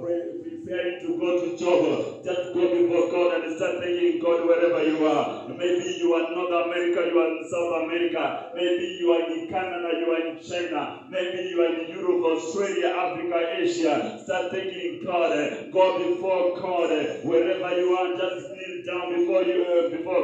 preparing to go to job, just go before God and start thanking God wherever you are. Maybe you are in North America, you are in South America. Maybe you are in Canada, you are in China. Maybe you are in Europe, Australia, Africa, Asia. Start thanking God. Go before God. Wherever you are, just kneel down before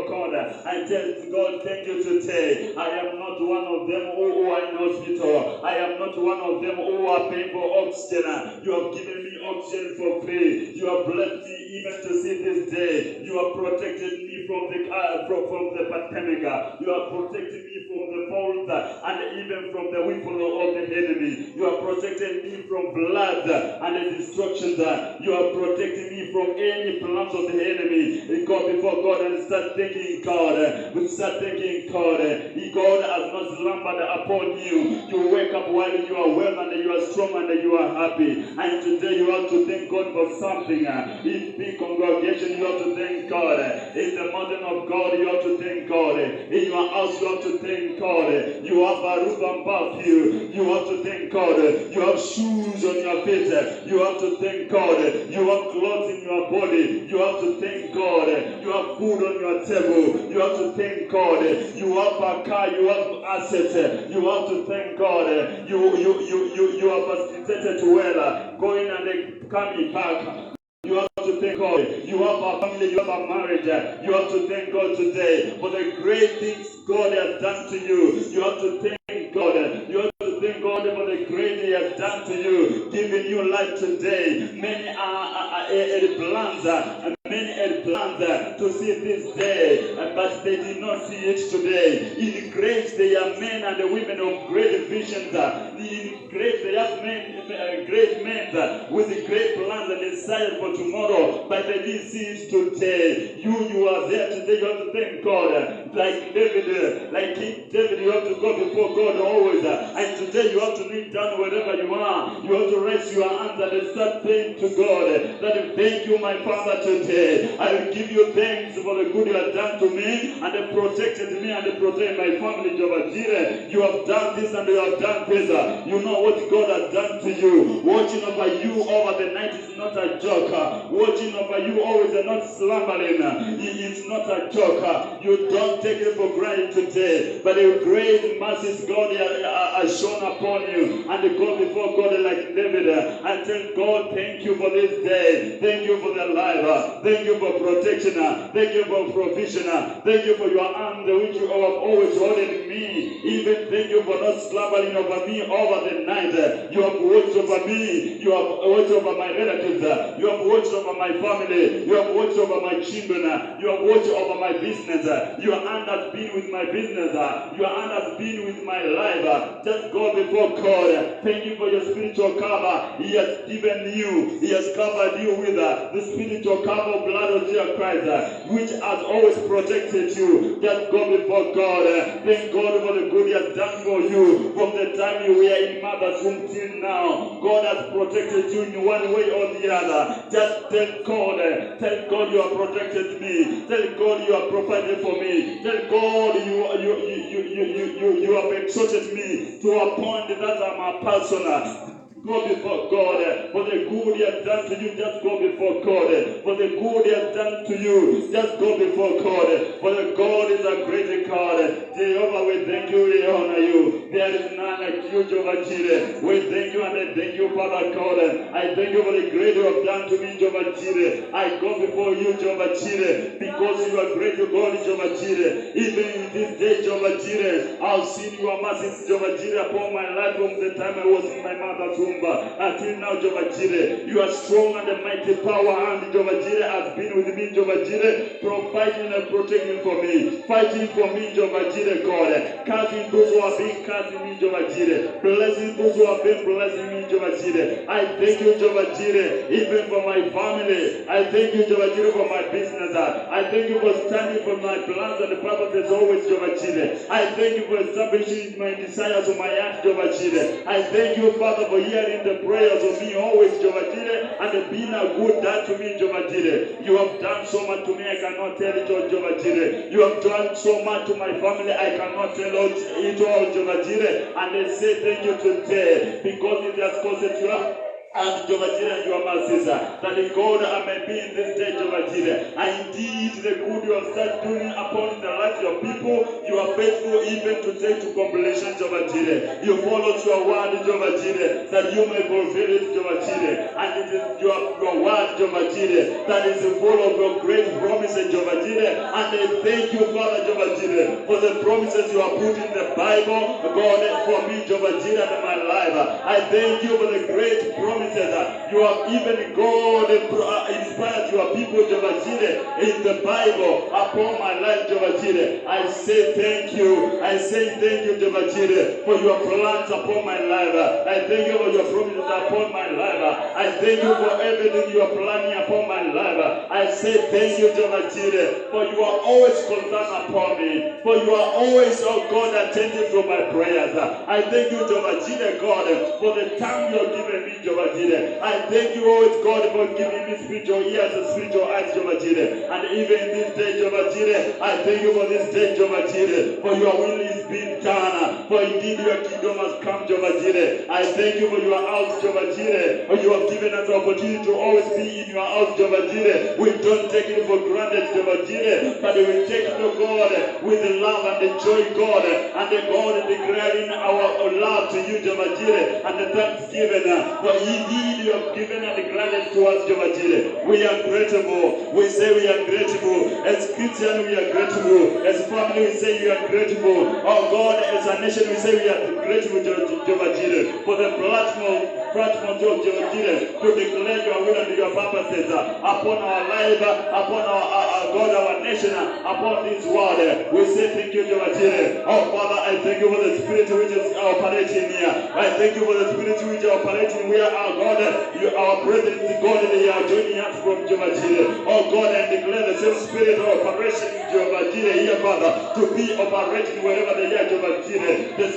God and tell God, thank you today. I am not one of them who are in hospital. I am not one of them who are paying for oxygen. You have given me oxygen for free. You have blessed me even to see this day. You have protected me from the pandemic. You have protected me from the fault and even from the weapon of the enemy. You have protected me from blood and the destructions. You have protected me from any plans of the enemy. Go before God and start thanking God. Start thanking God. God has not slumbered upon you. You wake up while you are well and you are strong and you are happy. And today you have to thank God for something. In big congregation, you have to thank God. In the mountain of God, you have to thank God. In your house, you have to thank God. You have a roof above you. You have to thank God. You have shoes on your feet. You have to thank God. You have clothes in your body. You have to thank God. You have food on your table. You have to thank God. You have a car. You have assets. You have to thank God. You have facilitated well, going and coming back. You have to thank God. You have a family, you have a marriage. You have to thank God today for the great things God has done to you. You have to thank God. You have to thank God for the great He has done to you, giving you life today. Many are plans, many had plans to see this day, but they did not see it today. In grace, they are men and women of great visions. In grace, they have great men with great plans and desires for tomorrow, but they didn't see it today. You are there today. You have to thank God. Like David, like King David, you have to go before God always. And today you have to kneel down wherever you are. You have to raise your hands and start praying to God. That thank you, my Father, today. I will give you thanks for the good you have done to me and have protected me and protected my family, Jehovah Jireh. You have done this and you have done this. You know what God has done to you. Watching over you over the night is not a joke. Watching over you always and not slumbering. It's not a joke. You don't take it for granted today. But the great mercies God has shown upon you. And go before God like David and tell God, thank you for this day. Thank you for the life. Thank you for protection. Thank you for provision. Thank you for your hand which you have always holding me. Even thank you for not slumbering over me over the night. You have watched over me. You have watched over my relatives. You have watched over my family. You have watched over my children. You have watched over my business. Your hand has been with my business. Your hand has been with my life. Just go before God. Thank you for your spiritual cover. He has given you. He has covered you with the spiritual cover of blood of Jesus Christ, which has always protected you. Just go before God. Thank God for the good He has done for you from the time you were in mother's womb till now. God has protected you in one way or the other. Just tell God you have protected me. Tell God you have provided for me. Tell God you have exalted me to a point that I'm a person. Go before God for the good He has done to you. Just go before God for the good He has done to you. Just go before God for the God is a great God. Jehovah, we thank you, we honor you. There is none like you, Jehovah Jireh. We thank you and I thank you, Father God. I thank you for the great you have done to me, Jehovah Jireh. I go before you, Jehovah Jireh, because you are great God, Jehovah Jireh. Even in this day, Jehovah Jireh, I've seen your mercy, Jehovah Jireh, upon my life from the time I was in my mother's womb. Until now, Jehovah Jireh, you are strong and the mighty power and Jehovah Jireh has been with me, Jehovah Jireh, providing and protecting for me, fighting for me, Jehovah Jireh, God, casting those who have been casting me, Jehovah Jireh, blessing those who have been blessing me, Jehovah Jireh. I thank you, Jehovah Jireh, even for my family. I thank you, Jehovah Jireh, for my business. I thank you for standing for my plans and the purposes always, Jehovah Jireh. I thank you for establishing my desires of my heart, Jehovah Jireh. I thank you, Father, for hearing the prayers of me always, Jehovah Jireh, and being a good dad to me, Jehovah Jireh. You have done so much to me, I cannot tell it all, Jehovah Jireh. You have done so much to my family, I cannot tell it all, Jehovah Jireh. And they say thank you today, because it has caused you up. and Jehovah Jireh, your mercies, that God I may be in this day, Jehovah Jireh. And indeed, the good you have started doing upon the lives of your people, you are faithful even to take to completion, Jehovah Jireh. You followed your word, Jehovah Jireh, that you may fulfill it, Jehovah Jireh. And it is your word, Jehovah Jireh, that is full of your great promises, Jehovah Jireh. And I thank you, Father, Jehovah Jireh, for the promises you have put in the Bible, God, for me, Jehovah Jireh, in my life. I thank you for the great promises you have even, God, inspired your people, Jehovah Jireh, in the Bible upon my life, Jehovah Jireh. I say thank you. I say thank you, Jehovah Jireh, for your plans upon my life. I thank you for your promises upon my life. I thank you for everything you are planning upon my life. I say thank you, Jehovah Jireh, for you are always concerned upon me. For you are always, oh God, attentive to my prayers. I thank you, Jehovah Jireh, God, for the time you have given me, Jehovah Jireh. I thank you, always, God, for giving me spiritual ears and spiritual eyes, Jehovah Jireh. And even in this day, Jehovah Jireh, I thank you for this day, Jehovah Jireh, for your will is being done. For indeed your kingdom has come, Jehovah Jireh. I thank you for your house, Jehovah Jireh, for you have given us the opportunity to always be in your house, Jehovah Jireh. We don't take it for granted, Jehovah Jireh, but we take it, oh God, with the love and the joy, God, and the God declaring our love to you, Jehovah Jireh, and the thanksgiving for indeed you have given and declared it to us, Jehovah Jireh. We are grateful. We say we are grateful. As Christians, we are grateful. As family, we say we are grateful. Oh God, as a nation, we say we are grateful, Jehovah Jireh, for the platform, Jehovah Jireh, to declare your will and your purposes upon our life, upon our God, our nation, upon this world. We say thank you, Jehovah Jireh. Oh Father, I thank you for the spirit which is operating here. I thank you for the spirit which is operating where our God, our brethren, God, they are joining us from Jehovah Jireh. Oh God, and declare the same spirit of operation in Jehovah Jireh here, Father, to be operating wherever they are, Jehovah Jireh. The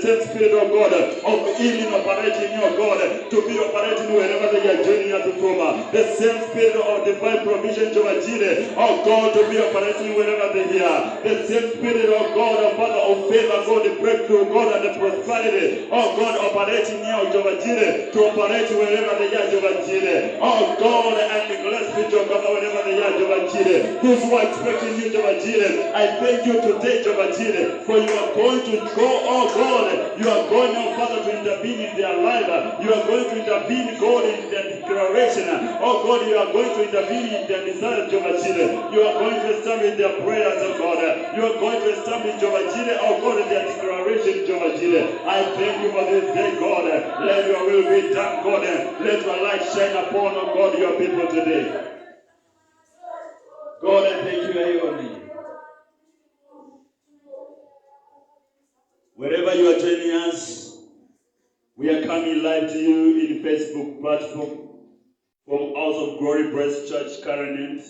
same spirit of God of healing operating, your God, to be operating wherever they are joining us from. The same spirit of divine provision, Jehovah Jireh, oh God, to be operating wherever they are. The same spirit of God, of Father, of favor, God, the breakthrough, God, and the prosperity, oh God, operating here, Jehovah Jireh, to operate wherever they are, Jehovah Jireh. Oh God, and the glad spirit of God, wherever they are, Jehovah Jireh. Those who are expecting you, Jehovah Jireh, I thank you today, Jehovah Jireh, for you are going to draw, oh God, you are going now, Father, to intervene in their life. You are going to intervene, God, in their declaration. Oh God, you are going to intervene in their desire, Jehovah Jireh. You are going to establish their prayers, oh God. You are going to establish, Jehovah Jireh, oh God, their declaration, Jehovah Jireh. I thank you for this day, God. Let your will be done, God. Let your light shine upon, oh God, your people today. God, I thank you, I honor you. Wherever you are joining us, we are coming live to you in Facebook platform from House of Glory Breast Church, Current,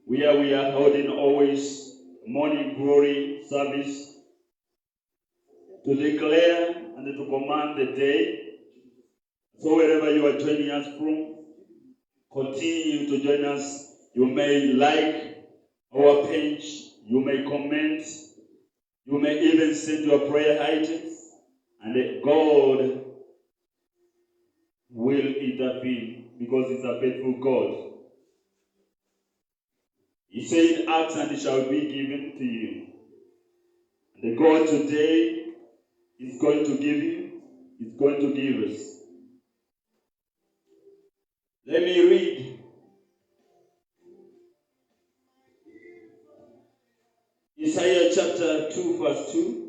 where we are holding always morning glory service to declare and to command the day. So wherever you are joining us from, continue to join us. You may like our page, you may comment, you may even send your prayer items, and God will intervene because He's a faithful God. He said, ask and it shall be given to you. And the God today is going to give you, is going to give us. Let me read Isaiah chapter 2, verse 2.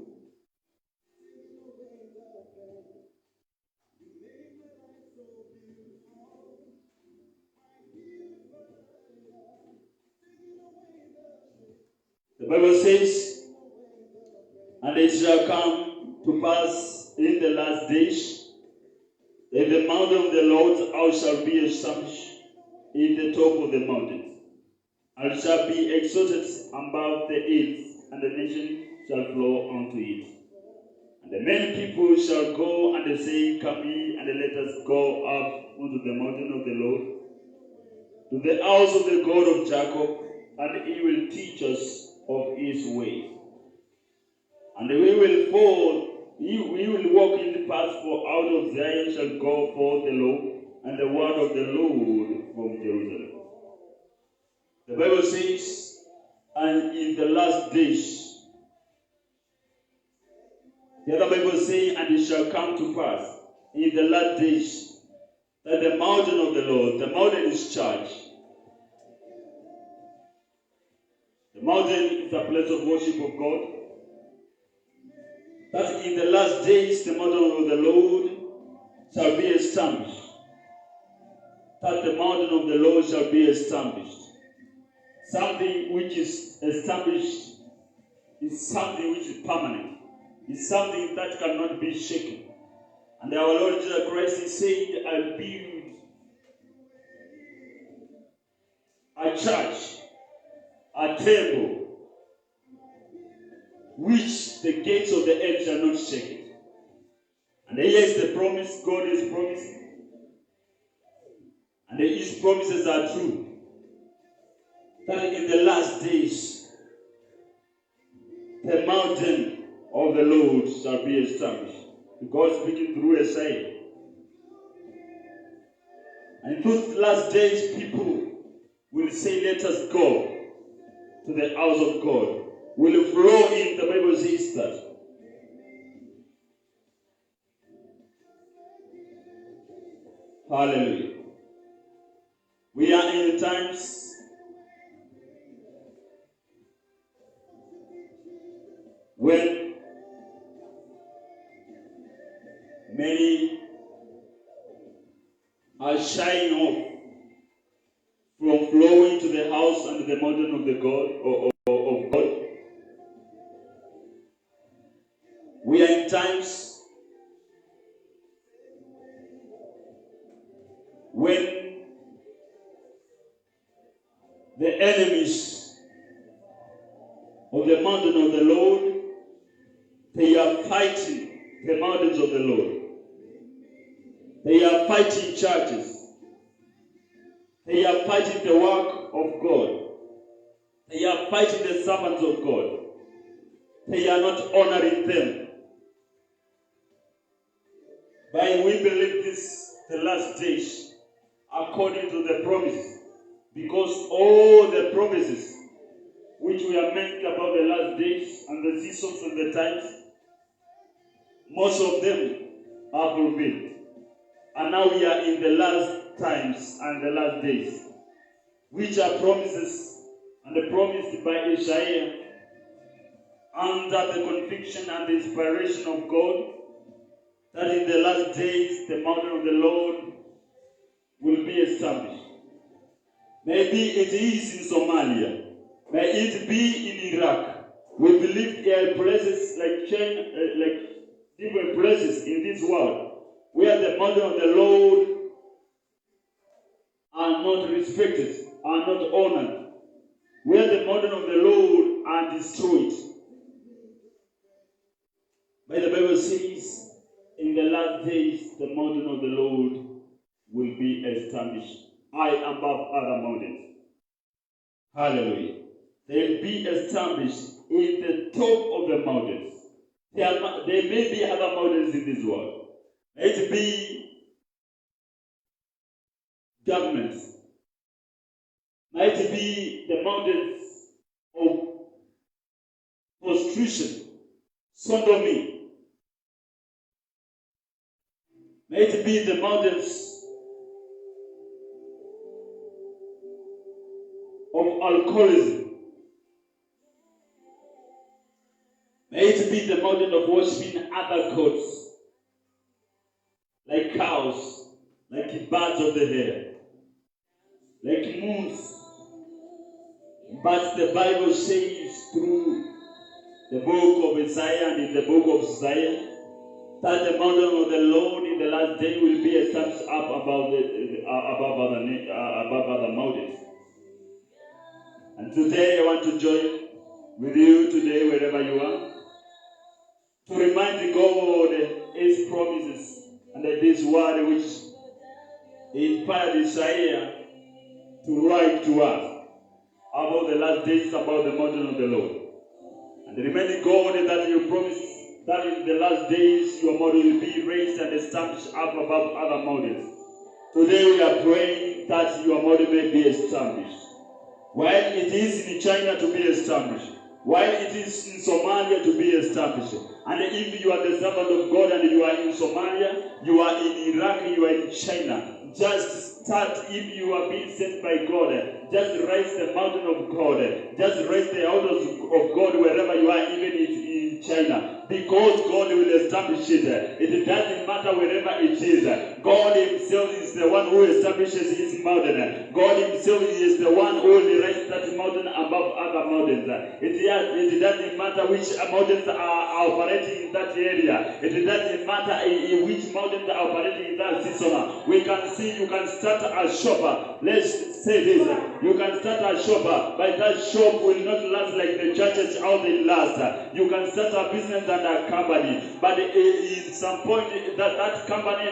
The Bible says, and it shall come to pass in the last days that the mountain of the Lord's house shall be established in the top of the mountains, and shall be exalted above the hills, and the nation shall flow unto it. And the many people shall go and say, come ye, and let us go up unto the mountain of the Lord, to the house of the God of Jacob, and He will teach us of His ways. And we will fall We will walk in the path, for out of Zion shall go forth the law, and the word of the Lord from Jerusalem. The Bible says, and in the last days, the other Bible says, and it shall come to pass in the last days that the mountain of the Lord, the mountain is church. The mountain is a place of worship of God. That in the last days the mountain of the Lord shall be established. That the mountain of the Lord shall be established. Something which is established is something which is permanent. It's something that cannot be shaken. And our Lord Jesus Christ is saying, I'll build a church, a temple, which the gates of the earth shall not shake it. And here is the promise God is promising. And his promises are true. That in the last days, the mountain of the Lord shall be established. God speaking through Isaiah. And in those last days, people will say, let us go to the house of God. Will flow in, the Bible says that. Hallelujah. We are in times when many are shying off from flowing to the house and the mountain of the God of God. We are in times when the enemies of the mountain of the Lord, they are fighting the mountains of the Lord. They are fighting churches. They are fighting the work of God. They are fighting the servants of God. They are not honoring them. But we believe this, the last days, according to the promises. Because all the promises which we have made about the last days and the seasons and the times, most of them are fulfilled. And now we are in the last times and the last days, which are promises and the promised by Isaiah under the conviction and the inspiration of God, that in the last days the mountain of the Lord will be established. Maybe it is in Somalia. May it be in Iraq. We believe there are places like different places in this world where the mountain of the Lord are not respected, are not honored, where the mountain of the Lord are destroyed. But the Bible says, in the last days, the mountain of the Lord will be established high above other mountains. Hallelujah. They will be established in the top of the mountains. There may be other mountains in this world. It be governments. Might be the mountains of prostitution, sodomy. May it be the mountains of alcoholism. May it be the mountain of worshiping other gods, like cows, like birds of the air, like moons. But the Bible says through the book of Isaiah and in the book of Isaiah that the mountain of the Lord in the last day will be established up above other mountains. And today I want to join with you today, wherever you are, to remind God His promises and this word which inspired Isaiah to write to us about the last days, about the mountain of the Lord. And remember God that you promised that in the last days your model will be raised and established up above other models. Today we are praying that your model may be established. While it is in China to be established, while it is in Somalia to be established, and if you are the servant of God and you are in Somalia, you are in Iraq, you are in China, just start. If you are being sent by God, just raise the mountain of God, just raise the altars of God wherever you are, even in China, because God will establish it. It doesn't matter wherever it is. God himself is the one who establishes his mountain. God himself is the one who will raise that mountain above other mountains. It doesn't matter which mountains are operating in that area. It doesn't matter which mountains are operating in that season. We can see you can start a shop. Let's say this. You can start a shop, but that shop will not last like the churches how they last. You can start a business and a company, but at some point that company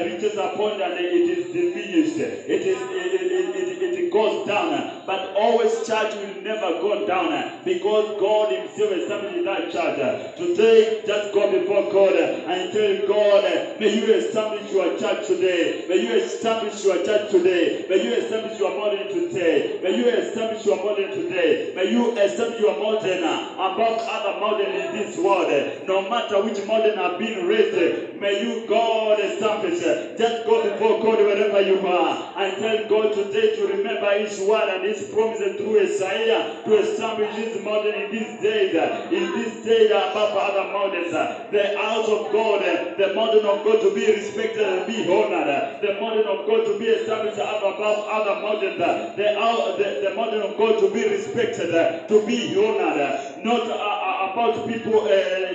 reaches a point and it is diminished. It goes down. But always church will never go down because God himself established that church. Today, just go before God and tell God, may you establish your church today. May you establish your church today. May you establish your model today. May you establish your model today. May you establish your mountain above other mountains in this world. No matter which mountain have been raised, may you, God, establish. Just go before God wherever you are and tell God today to remember his word and his promises through Isaiah to establish his mountain in these days. In this day above other mountains. The house of God, the mountain of God to be respected and be honored. The mountain of God to be established above other mountains. The mountain of God to be respected, to be honored. Not about people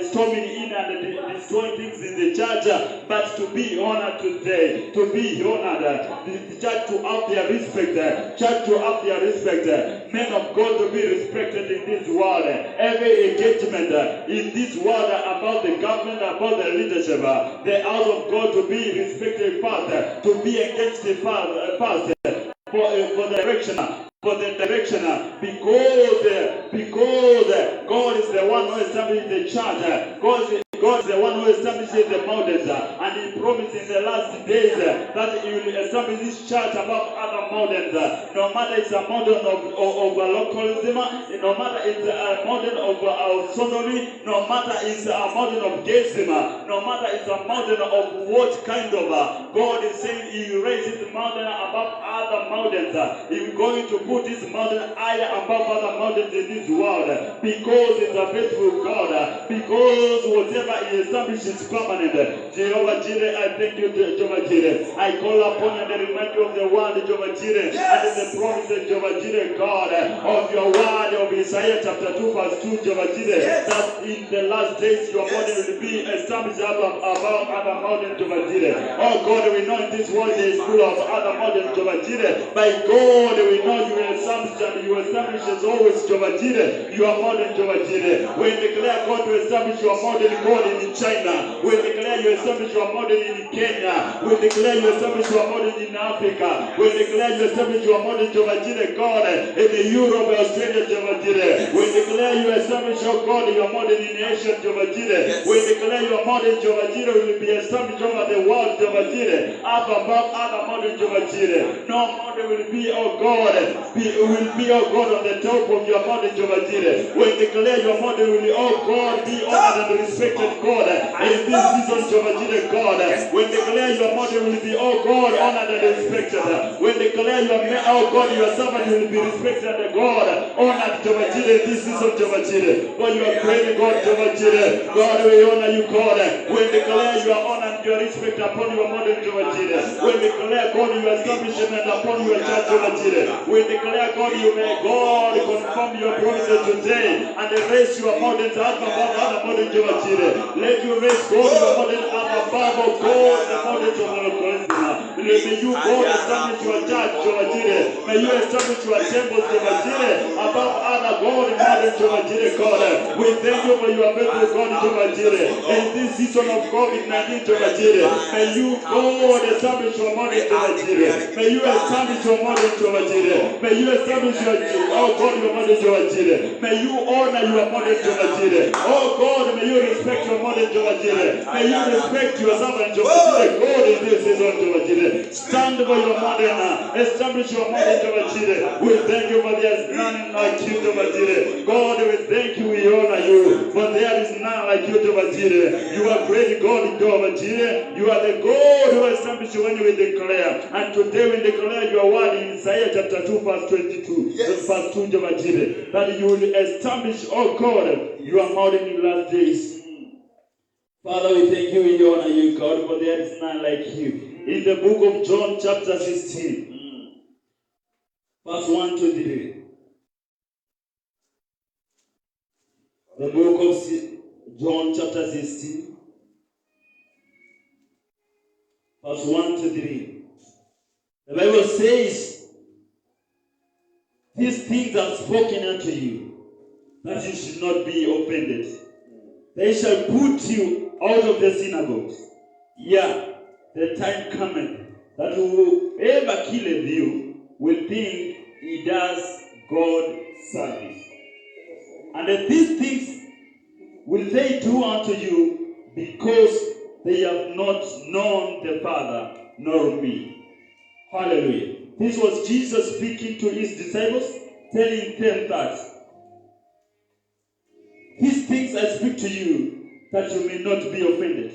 storming in and destroying things in the church, but to be honored today. To be honored. The church to have their respect. Church to have their respect. Men of God to be respected in this world. Every engagement in this world about the government, about the leadership, the house of God to be respected first, to be engaged first for the direction. For the direction, because God is the one who established the church. God is the one who establishes the mountains, and he promised in the last days that he will establish this church above other mountains. No matter it's a mountain of localism, no matter it's a mountain of sodomy, no matter it's a mountain of gayism, no matter it's a mountain of what kind of, God is saying he will raise his mountain above other mountains. He is going to put his mountain higher above other mountains in this world, because it's a faithful God, because whatever he establishes permanent. Jehovah Jireh, I thank you, Jehovah Jireh. I call upon you and remind you of the word, Jehovah Jireh, and the promises, Jehovah Jireh, God, of your word of Isaiah chapter 2 verse 2, Jehovah Jireh, that in the last days your body will be established above other mountains, Jehovah Jireh. Oh God, we know in this world there is full of other mountains, Jehovah Jireh. By God, we know you will establish and you establish as always, Jehovah Jireh, your mountain, Jehovah Jireh. We declare God to establish your mountain, God, in China. We declare you establish your model in Kenya. We declare you establish your model in Africa. We declare you establish your model, Jehovah Jireh, God, in Europe, Australia, Jehovah Jireh. We declare you establish your God, your model in Asia, Jehovah Jireh. We declare your model, Jehovah Jireh, will be established over the world, Jehovah Jireh, up above other model, Jehovah Jireh. No model will be, oh God, will be, oh God, on the top of your model, Jehovah Jireh. We declare your model will, oh God, be honored and respected, God, in this season, Jehovah Jireh, God. We declare your model will be, oh God, honored and respected. We declare your, oh God, your servant will be respected, God, honored, Jehovah Jireh, in this season, Jehovah Jireh. God, you are great, God, Jehovah Jireh. God, we honor you, God. We declare your honor and your respect upon your model, Jehovah Jireh. We declare, God, your establishment upon your church, Jehovah Jireh. We declare, God, you may, God, confirm your promises today and raise your mountains up above other mountains, Jehovah Jireh. Let you raise, God, your mountain up above, oh God, the mountains of charisma. May you, God, establish your church, Jehovah Jireh. May you establish your temples, Jehovah Jireh, above other God, mountains, Jehovah Jireh, God. We thank you for your faithful God, Jehovah Jireh. In this season of COVID-19, Jehovah May you, God, establish your model, Jehovah Jireh. May you establish your model, Jehovah Jireh. May you establish your, oh God, your model, Jehovah Jireh. May you honor your model, Jehovah Jireh. Oh God, may you respect your model, Jehovah Jireh. May you respect your servant, Jehovah Jireh. God, in this season, Jehovah Jireh. Stand for your model now. Establish your model, Jehovah Jireh. We thank you for there is none like you, Jehovah Jireh. God, we thank you, we honor you. For there is none like you, Jehovah Jireh. You are great God, Jehovah Jireh. You are the God who established when we declare. And today we declare your word in Isaiah chapter 2, verse 22. Yes. Verse 2, Jehovah Jireh. That you will establish, oh God, your model in the last days. Father, we thank you, we honor you, God, for there is none like you. In the book of John, chapter 16, verse 1 to 3. The book of John, chapter 16, verse 1 to 3. The Bible says, these things are spoken unto you, that you should not be offended. They shall put you out of the synagogues. Yeah, the time cometh that whoever killeth you will think he does God service. And these things will they do unto you, because they have not known the Father nor me. Hallelujah. This was Jesus speaking to his disciples, telling them that these things I speak to you, that you may not be offended.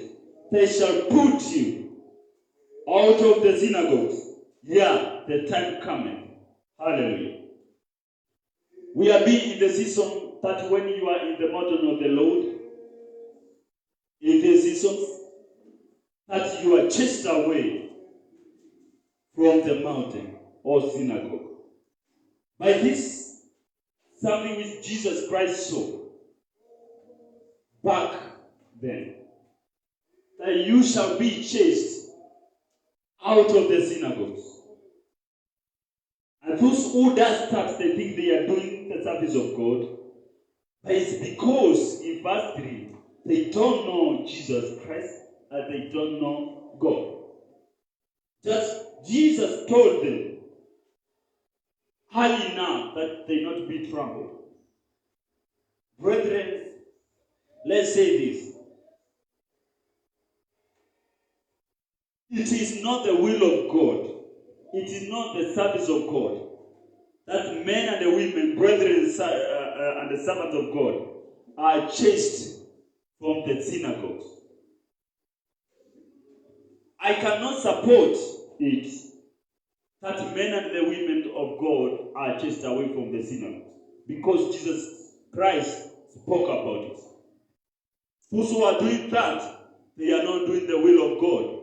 They shall put you out of the synagogues. Yeah, the time cometh. Hallelujah. We are being in the season that when you are in the mountain of the Lord, in the seasons that you are chased away from the mountain or synagogue. By this, something which Jesus Christ saw back then, that you shall be chased out of the synagogues. And those who does that, they think they are doing the service of God. But it's because in verse 3, they don't know Jesus Christ and they don't know God. Just Jesus told them early now that they not be troubled. Brethren, let's say this. It is not the will of God. It is not the service of God that men and the women, brethren and the servants of God, are chased from the synagogues. I cannot support it that men and the women of God are chased away from the synagogues, because Jesus Christ spoke about it. Those who are doing that, they are not doing the will of God.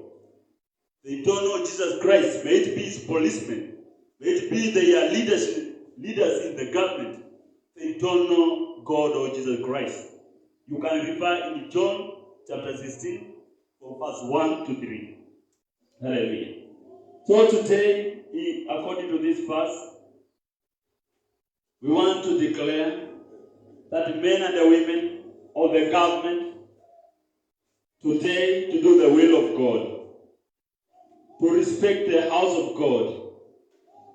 They don't know Jesus Christ. May it be his policemen. May it be their leaders in the government. They don't know God or Jesus Christ. You can refer in John chapter 16 from verse 1 to 3. Hallelujah. So today, according to this verse, we want to declare that men and the women of the government today to do the will of God, to respect the house of God,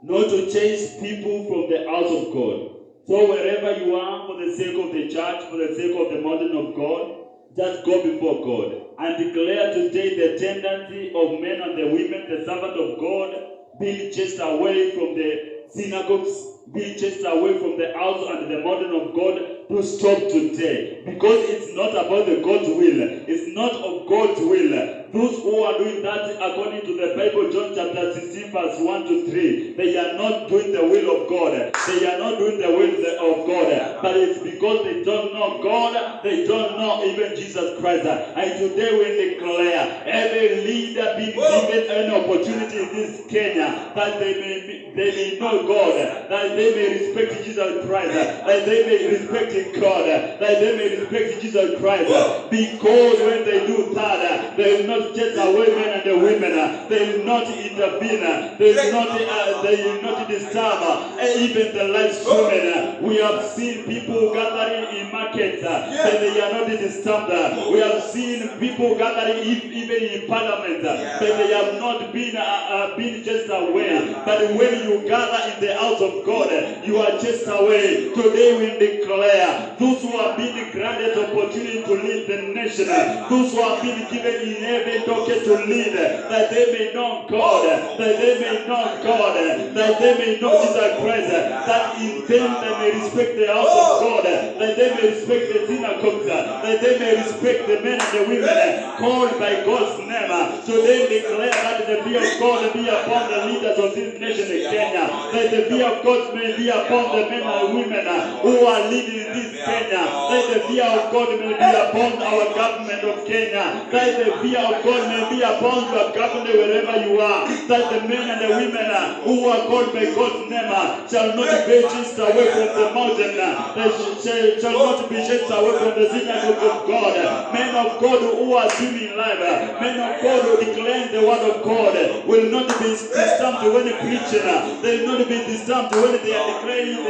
not to chase people from the house of God. So wherever you are, for the sake of the church, for the sake of the mountain of God, just go before God and declare today the tendency of men and the women, the servant of God, being chased away from the synagogues, being chased away from the house and the mountain of God, to stop today. Because it's not about the God's will. It's not of God's will. Those who are doing that according to the Bible, John chapter 16, verse 1 to 3, they are not doing the will of God. They are not doing the will of God. But it's because they don't know God. They don't know even Jesus Christ. And today we declare every leader being given an opportunity in this Kenya, that they may know God, that they may respect Jesus Christ, that they may respect God, that they may respect Jesus Christ. Because when they do that, they will not not chase away men and the women. They will not intervene. They will not disturb even the live streaming. We have seen people gathering in markets and they are not disturbed. We have seen people gathering even in parliament, but they have not been chased away. But when you gather in the house of God, you are chased away. Today we declare those who have been granted opportunity to lead the nation, those who have been given in heaven token to lead, that they may know God, that they may know God, that they may know Jesus Christ, that in them they may respect the house of God, that they may respect the synagogues, that they may respect the men and the women called by God's name. So they declare that the fear of God be upon the leaders of this nation in Kenya, that the fear of God may be upon the men and women who are leading in this Kenya, that the fear of God may be upon our government of Kenya, that the fear of God may be upon your government wherever you are, that the men and the women who are called by God's name shall not be chased away from the mountain, they shall not be chased away from the synagogue of God. Men of God who are swimming life, men of God who declare the word of God will not be disturbed when preaching. They will not be disturbed when they are declaring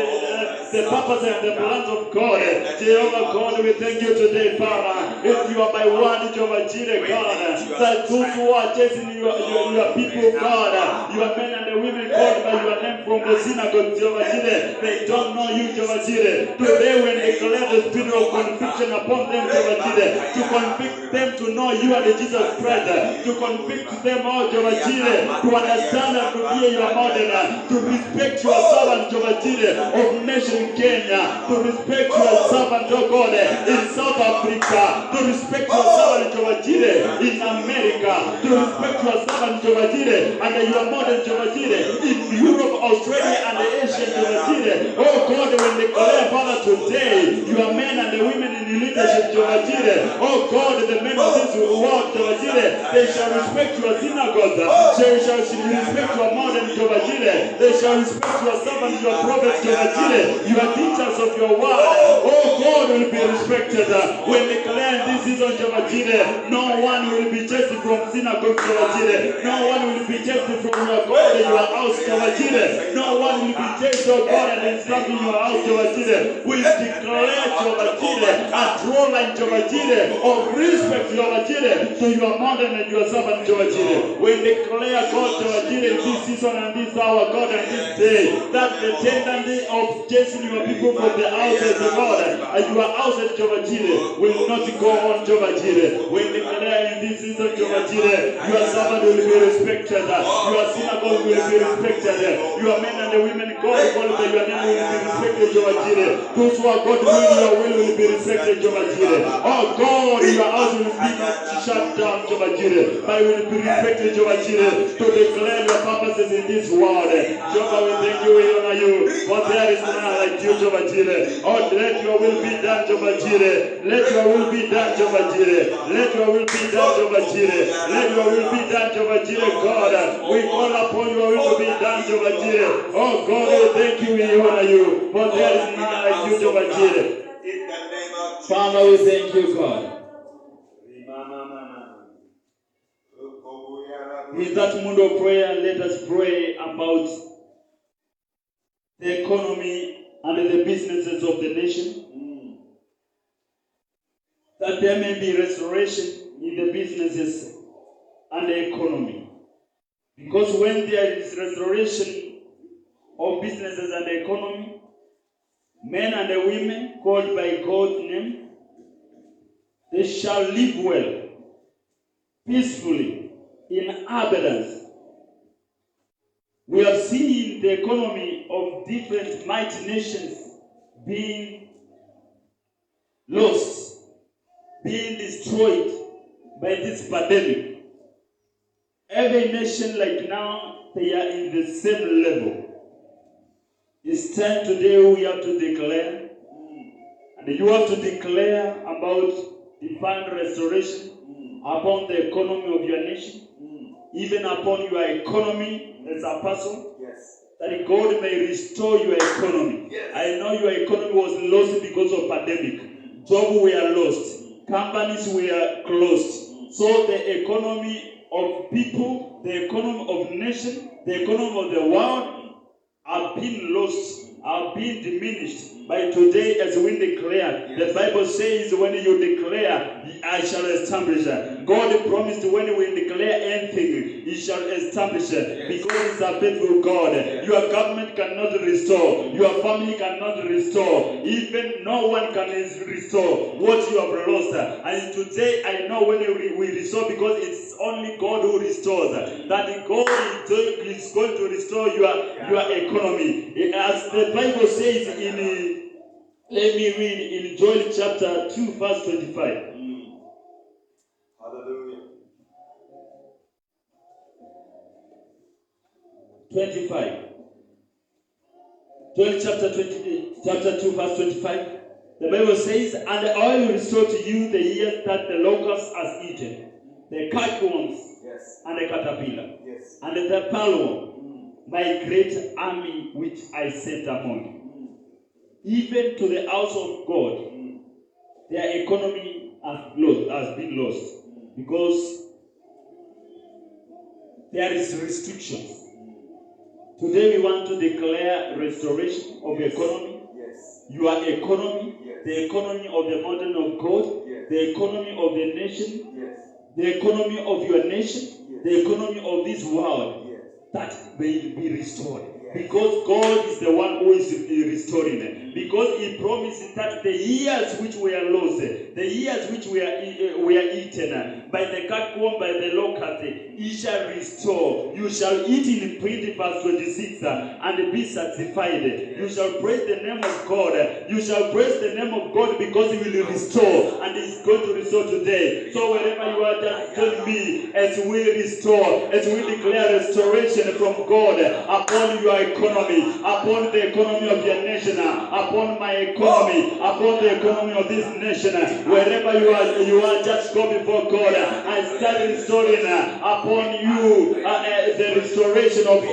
the purpose and the plans of God. Jehovah God, we thank you today, Father. If you are my word, Jehovah Jireh, God, that those who are chasing your people, God, your men and the women called by your name from the synagogue, Jehovah Jireh, they don't know you, Jehovah Jireh. Today when they declare the spirit of conviction upon them, Jehovah Jireh, to convict them to know you are the Jesus Christ, to convict them, oh Jehovah Jireh, to understand and to hear your model, to respect your servant, Jehovah Jireh, of nation Kenya, to respect your servant, oh God, in South Africa, to respect your servant, Jehovah Jireh, in America, to respect your servant, Jehovah Jireh, and your model, Jehovah Jireh, in Europe, Australia, and Asia, Jehovah Jireh. Oh God, when they declare, Father, today, your men and the women in the leadership, Jehovah Jireh, oh God, the men of this world, Jehovah Jireh, they shall respect your synagogues, they shall respect your modern, Jehovah Jireh, they shall respect your servants, your prophets, Jehovah Jireh, your teachers of your word. Oh God will be respected. When they declare this season, Jehovah Jireh, no one will be chased from synagogue, Jehovah Jireh, no one will be chased from your God in your house, Jehovah Jireh, no one will be chased, oh God, and installed in your house, Jehovah Jireh. We declare, Jehovah Jireh, a draw line, Jehovah Jireh, of respect, Jehovah Jireh, to your mother and your servant, Jehovah Jireh. We declare, God, Jehovah Jireh, this season and this hour, God, and this day, that the tendency of chasing your people from the houses, God, and your houses, Jehovah Jireh, will not go on, Jehovah Jireh. We declare in this season, Jehovah Jireh, your servant will be respected, your synagogue will be respected, your men and the women, God, called by your name will be respected, Jehovah Jireh. Those who are God willing, your will be respected, Jehovah Jireh. Oh God, your house will be not shut down, Jehovah Jireh, but will be respected, Jehovah Jireh, to declare your purposes in this world. Jehovah, we thank you, we honor you, for there is none like you, Jehovah Jireh. Oh, let your will be done, Jehovah Jireh. Let your will be done, Jehovah Jireh. Let your will be done, Jehovah Jireh. Let your will be done, Jehovah Jireh, God. We call upon your will to be done, Jehovah Jireh. Oh God, we thank you, we honor you, for there is none like you, Jehovah Jireh. Father, we thank you, God. In that mood of prayer, let us pray about the economy and the businesses of the nation. That there may be restoration in the businesses and the economy. Because when there is restoration of businesses and the economy, men and the women called by God's name, they shall live well, peacefully, in abundance. We have seen the economy of different mighty nations being lost, being destroyed by this pandemic. Every nation like now, they are in the same level. It's time today we have to declare, and you have to declare about divine restoration upon the economy of your nation, even upon your economy as a person, that God may restore your economy. I know your economy was lost because of pandemic. Jobs were lost. Companies were closed. So the economy of people, the economy of nation, the economy of the world are being lost, are being diminished by today as we declare. Yes. The Bible says when you declare, I shall establish. God promised when we declare anything, He shall establish. Yes. Because He's a faithful God. Yes. Your government cannot restore. Your family cannot restore. Even no one can restore what you have lost. And today I know when we restore, because it's only God who restores. That God is going to restore your economy. As the Bible says in let me read in Joel chapter 2, verse 25. Hallelujah. 25. Joel chapter 2, verse 25. The Bible says, and I will restore to you the years that the locust has eaten, the cutworms, yes, and the caterpillar, yes, and the palworm, my great army which I sent among you. Even to the house of God, their economy has been lost because there is restrictions. Today we want to declare restoration of economy. Yes. Your economy, yes, the economy of the mountain of God, yes, the economy of the nation, yes, the economy of your nation, yes, the economy of this world, yes, that may be restored. Because God is the one who is restoring it. Because He promised that the years which were lost, the years which were eaten by the cutworm, by the locust, He shall restore. You shall eat in print, verse 26, and be satisfied. You shall praise the name of God. You shall praise the name of God because He will restore, and He is going to restore today. So wherever you are, just join me as we restore, as we declare restoration from God upon your economy, upon the economy of your nation, upon my economy, upon the economy of this nation. Wherever you are, just go before God and start restoring upon you the restoration of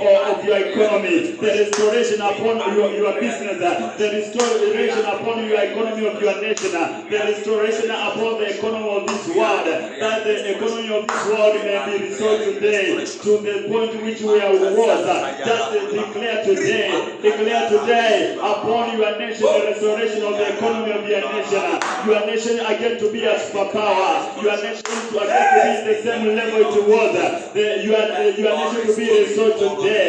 your economy, the restoration upon your business, the restoration upon your economy of your nation, the restoration upon the economy of this world, that the economy of this world may be restored today to the point which we was. Just declare today upon your nation the restoration of the economy of your nation. Your nation again to be a superpower. Your nation to again to be the same level it was. Your nation to be restored today.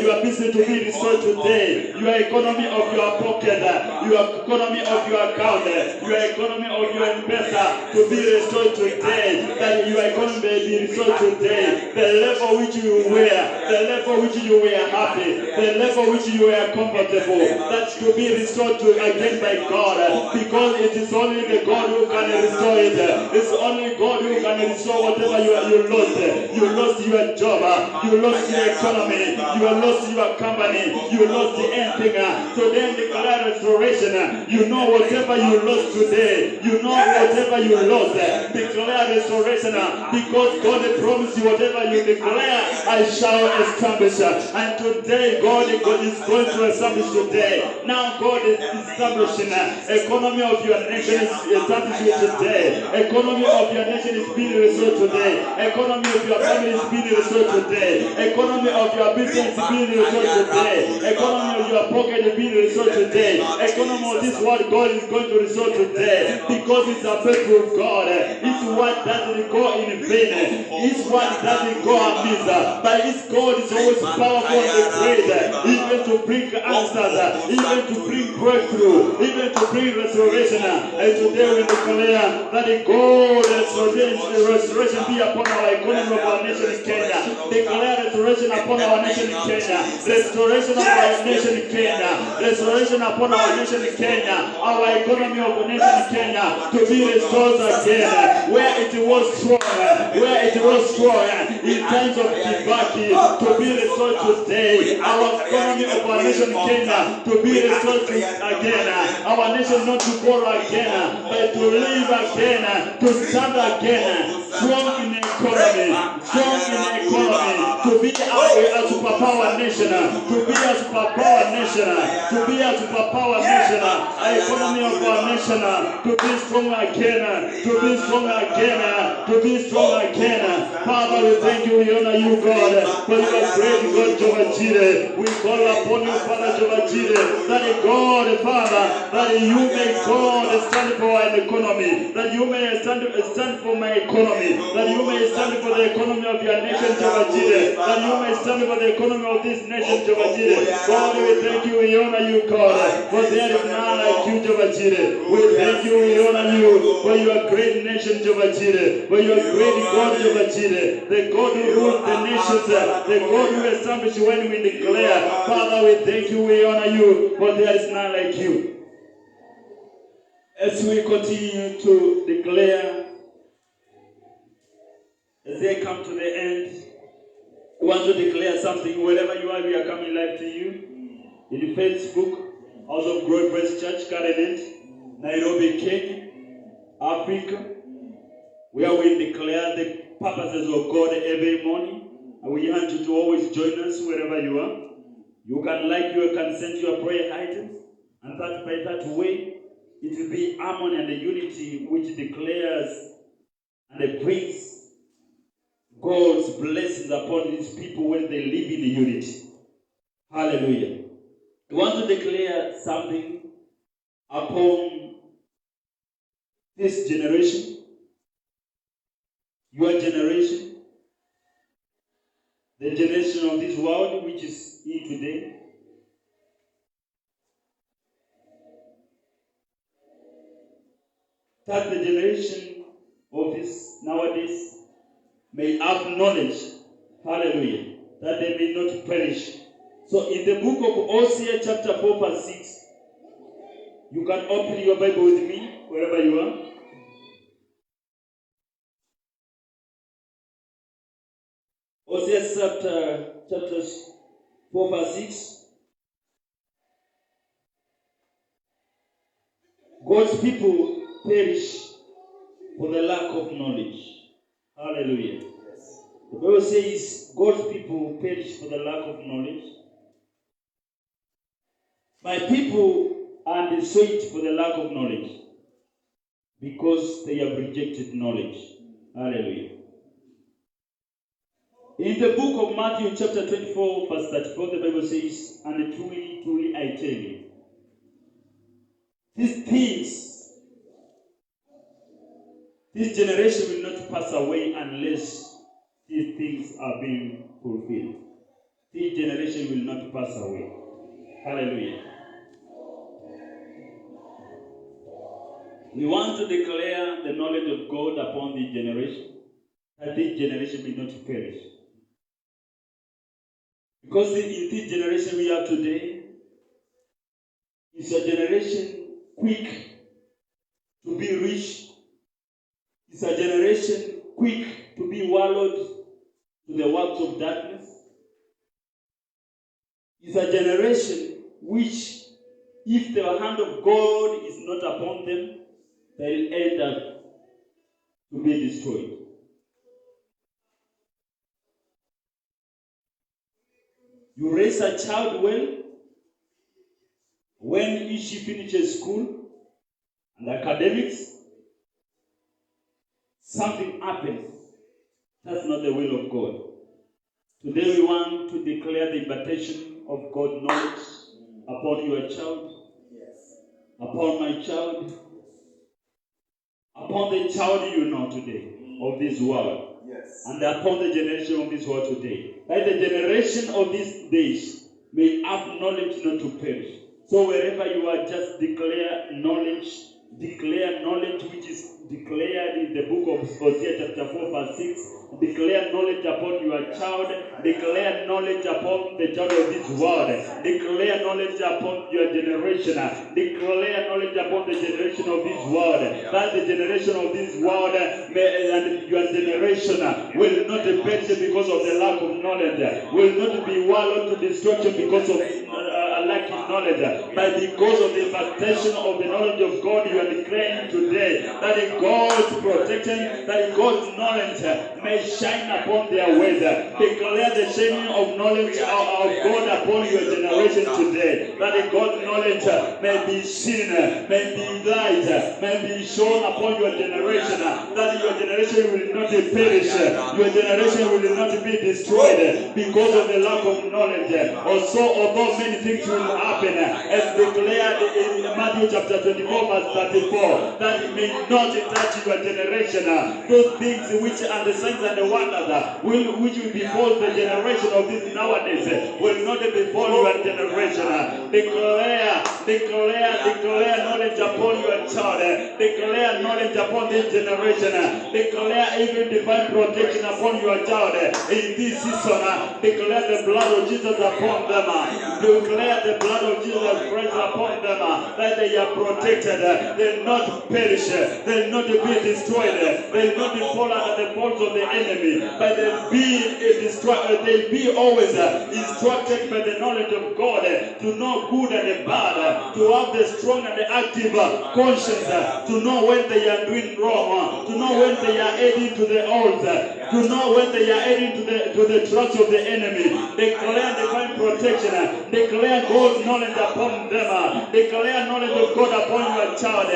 Your business to be restored today. Your economy of your pocket, your economy of your account, your economy of your investor to be restored today. That your economy may be restored today. The level which you were, the level which you were happy, the level which you were comfortable, that's to be restored to again by God, because it is only the God who can restore it. It's only God who can restore whatever you lost. You lost your job, you lost your economy, you lost your company, you lost anything. So then declare restoration. You know whatever you lost today, you know whatever you lost, declare restoration, because God promised you whatever you declare, I shall establish. And today God is going to establish today. Now God is establishing economy of your nation is establishing today. Economy of your nation is being restored today. Economy of your family is being restored today. Economy of your business is being restored today. Economy of your pocket is being restored today. Economy of this world God is going to restore today, because it's a faithful God. His word doesn't go in vain. His word doesn't go amiss. But His God is always powerful and great, even to bring answers, even to bring breakthrough, even to bring restoration. And today we declare that the God restoration be upon our economy of our nation in Kenya. Declare restoration upon our nation in Kenya. Restoration of our nation in Kenya. Restoration upon our nation in Kenya. Our economy of the nation in Kenya to be restored again, where it was strong, in times of Kibaki, to be restored today. Our economy of our nation in Kenya to be restored again. Our nation not to fall again, but to live again, to stand again, strong in economy, strong in the economy, to be a superpower nation, to be a superpower nation, to be a superpower nation, an economy of our nation, to be strong again, to be strong again, to be strong again. Father, we thank you, we honor you, God, for you are great God, Jehovah Jireh. We call upon you, Father Jehovah Jireh, that God, Father, that you may God stand for our economy, that you may stand for my economy, that you may stand for the economy of your nation, Jehovah Jireh, that you may stand for the economy of this nation, Jehovah Jireh. God, we thank you, we honor you, God, for there is none like you, Jehovah Jireh. We thank you, we honor you, for your great nation, Jehovah Jireh, for your great God, Jehovah Jireh, the God who rules the nations, the God who establishes when we declare. Father, we thank you, we honor you, for there is none like you. As we continue to declare, as they come to the end, we want to declare something. Wherever you are, we are coming live to you. In Facebook, House of Glory Praise Church, Karenet, Nairobi, Kenya, Africa, where we declare the purposes of God every morning. And we want you to always join us wherever you are. You can send your prayer items, and that by that way, it will be harmony and the unity which declares and brings God's blessings upon these people when they live in the unity. Hallelujah. We want to declare something upon this generation, your generation, the generation of this world which is here today. That the generation of this nowadays may have knowledge, hallelujah, that they may not perish. So in the book of Hosea chapter 4 verse 6, you can open your Bible with me, wherever you are. Hosea chapter 4 verse 6. God's people perish for the lack of knowledge. Hallelujah. The Bible says God's people perish for the lack of knowledge. My people are destroyed for the lack of knowledge, because they have rejected knowledge. Hallelujah. In the book of Matthew chapter 24 verse 34, the Bible says, and truly, truly I tell you, these things, this generation will not pass away unless these things are being fulfilled. This generation will not pass away. Hallelujah. We want to declare the knowledge of God upon this generation, that this generation will not perish. Because in this generation we have today, it's a generation quick to be rich. It's a generation quick to be wallowed to the works of darkness. It's a generation which, if the hand of God is not upon them, they'll end up to be destroyed. You raise a child well, when she finishes school and academics, something happens. That's not the will of God. Today we want to declare the invitation of God's knowledge upon your child, upon my child, upon the child you know today of this world, and upon the generation of this world today. That the generation of these days may have knowledge not to perish. So wherever you are, just declare knowledge which is declared in the book of Hosea chapter 4 verse 6. Declare knowledge upon your child. Declare knowledge upon the child of this world. Declare knowledge upon your generation. Declare knowledge upon the generation of this world. That the generation of this world and your generation will not perish because of the lack of knowledge. Will not be wallowed to destruction because of lacking have knowledge. But because of the impartation of the knowledge of God, you are declaring today that God's protection, that God's knowledge may shine upon their ways. Declare the shining of knowledge of God upon your generation today. That God's knowledge may be seen, may be light, may be shown upon your generation. That your generation will not perish, your generation will not be destroyed because of the lack of knowledge. Also, although many things will happen, as declared in Matthew chapter 24 verse 34, that it may not touch your generation. Those things which are the signs and the wonders which will befall the generation of this nowadays will not befall your generation. Declare knowledge upon your child. Declare knowledge upon this generation. Declare even divine protection upon your child in this season. Declare the blood of Jesus upon them. Declare the blood of Jesus Christ upon them, that they are protected. They'll not perish. They'll not be destroyed. They'll not fall under the faults of the enemy. But they'll be destroyed. They'll be always instructed by the knowledge of God to know good and bad, to have the strong and the active conscience, to know when they are doing wrong, to know when they are heading to the odds, to know when they are heading to the traps of the enemy. Declare divine protection. Declare God's knowledge upon them. Declare knowledge of God upon your child.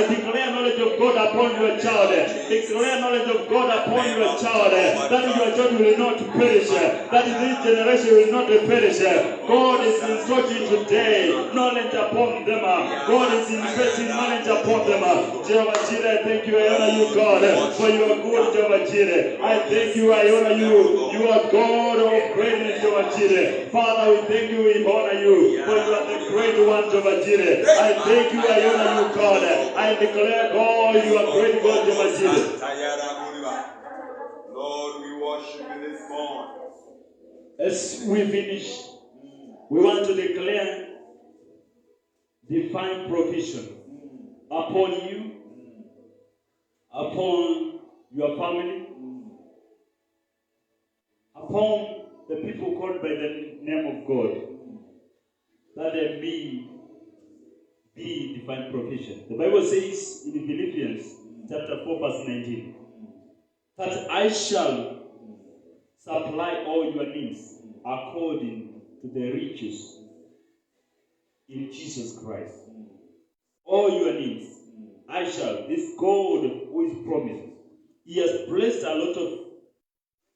Declare knowledge of God upon your child. Declare knowledge of God upon your child. That your child will not perish. That this generation will not perish. God is instructing today knowledge upon them. God is investing knowledge upon them. Jehovah Jireh, I thank you. I honor you, God, for your good, Jehovah Jireh. I thank you. I honor you. You are God of greatness, Jehovah Jireh. Father, we thank you. We honor you. For you are the great one, Jehovah Jireh. I thank you. I honor you, God. I declare, God, you are great God, Jehovah Jireh. Lord, we worship you this morning. As we finish, we want to declare divine provision upon you, upon your family, upon the people called by the name of God, that there may be divine provision. The Bible says in Philippians chapter 4 verse 19, that I shall supply all your needs according to the riches in Jesus Christ. All your needs, I shall. This God who is promised, He has placed a lot of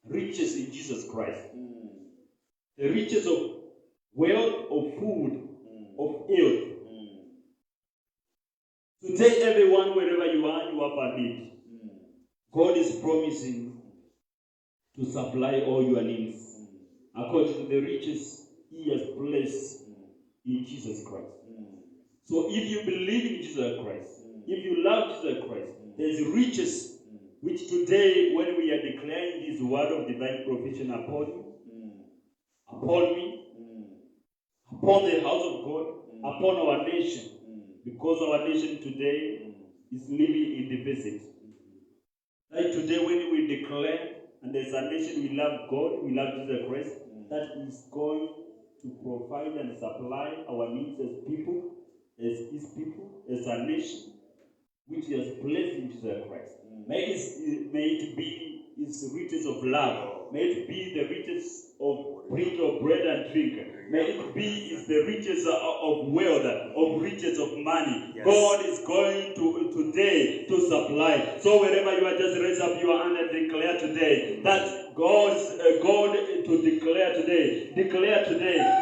riches in Jesus Christ. The riches of wealth, of food, of health. Today, everyone, wherever you are, you have a need. God is promising to supply all your needs according to the riches He has placed in Jesus Christ. So if you believe in Jesus Christ, if you love Jesus Christ, there's riches which today, when we are declaring this word of divine provision upon you, upon me, upon the house of God, upon our nation, because our nation today is living in the desert. Like today, when we declare, and as a nation we love God, we love Jesus Christ, that is going to provide and supply our needs as people, as His people, as a nation, which He has placed in Jesus Christ. May it be His riches of love. May it be the riches of bread and drink. May it be the riches of wealth, of riches of money. Yes. God is going to today to supply. So wherever you are, just raise up your hand and declare today that God to declare today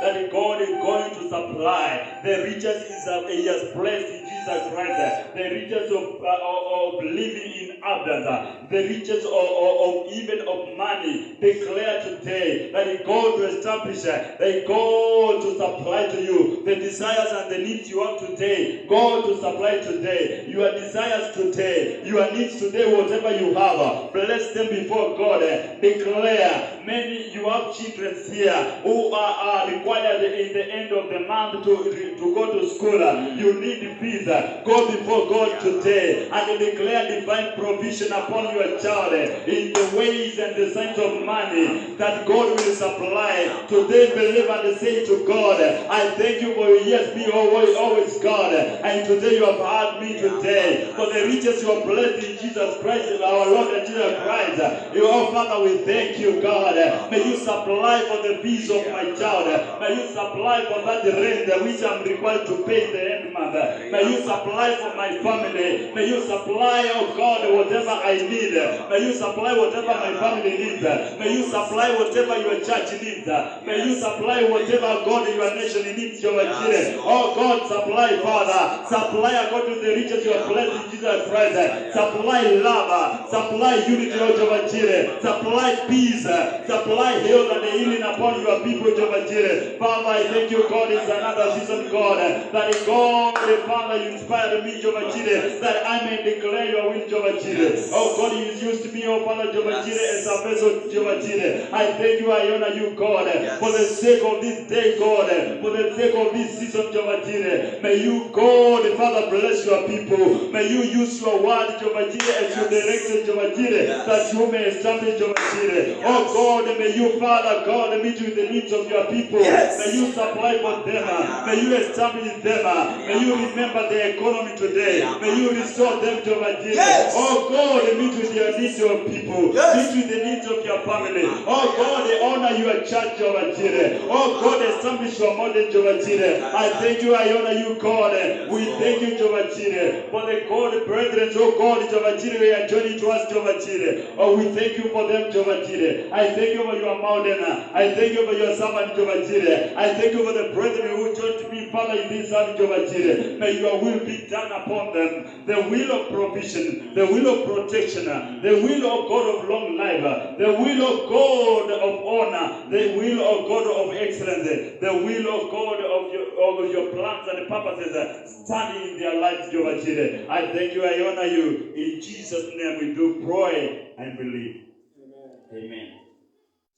that God is going to supply the riches He has placed in Jesus Christ, the riches of living in abundance, the riches of even of money. Declare today that God will establish, that God to supply to you the desires and the needs you have today. God to supply today your desires today, your needs today, whatever you have. Bless them before God. Declare, many you have children here who are required in the end of the month to go to school. You need fees. Go before God today and declare divine provision upon your child in the ways and the signs of money that God will supply. Today believe and say to God, I thank you for your yes, be always God. And today you have heard me today. For the riches you are blessed in Jesus Christ, our Lord and Jesus Christ. Oh Father, we thank you, God. May you supply for the fees of my child. May you supply for that rent which I'm required to pay the end month. May you supply for my family. May you supply, oh God, whatever I need. May you supply whatever my family needs. May you supply whatever your church needs. May you supply whatever, God, your nation needs, your children. Oh God, supply, Father. Supply according to the riches you have blessed in Jesus Christ. Supply love. Supply unity, oh Jehovah Jireh. Supply peace. Supply health and healing upon your people, Jehovah Jireh. Father, I thank you, God, it's another season, God. That God, Father, you inspired me, Jehovah Jireh, that I may declare your will, Jehovah Jireh. Oh God, you used me, oh Father, Jehovah Jireh, as a vessel, Jehovah Jireh. I thank you, I honor you, God, for the sake of this day, God, for the sake of this season, Jehovah Jireh. May you, God, Father, bless your people. May you use your word, Jehovah Jireh, as you direct, Jehovah Jireh, that you may establish, Jehovah Jireh. Oh God, may you, Father, God, meet with the needs of your people. May you supply for them. May you establish them. May you remember the economy today. May you restore them, Jehovah Jireh. Oh God, meet with your needs of people. Meet with the needs of your family. Oh God, honor your church, Jehovah Jireh. Oh God, establish your model, Jehovah Jireh. I thank you, I honor you, God. We thank you, Jehovah Jireh, for the God, brethren, oh God, Jehovah Jireh, we are joining to us, Jehovah Jireh. Oh, we thank you for them, Jehovah Jireh. I thank you for your mountain. I thank you for your servant, Jehovah Jireh. I thank you for the brethren who joined me, Father, in this service, Jehovah Jireh. May your will be done upon them. The will of provision, the will of protection, the will of God of long life, the will of God of honor, the will of God of excellence, the will of God of your plans and purposes standing in their lives, Jehovah Jireh. I thank you, I honor you. In Jesus' name we do pray and believe. Amen.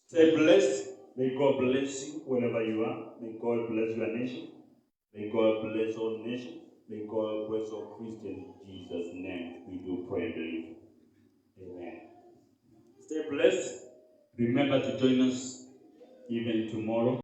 Stay blessed. May God bless you wherever you are. May God bless your nation. May God bless all nations. May God bless all Christians. In Jesus' name we do pray and believe. Amen. Stay blessed. Remember to join us even tomorrow.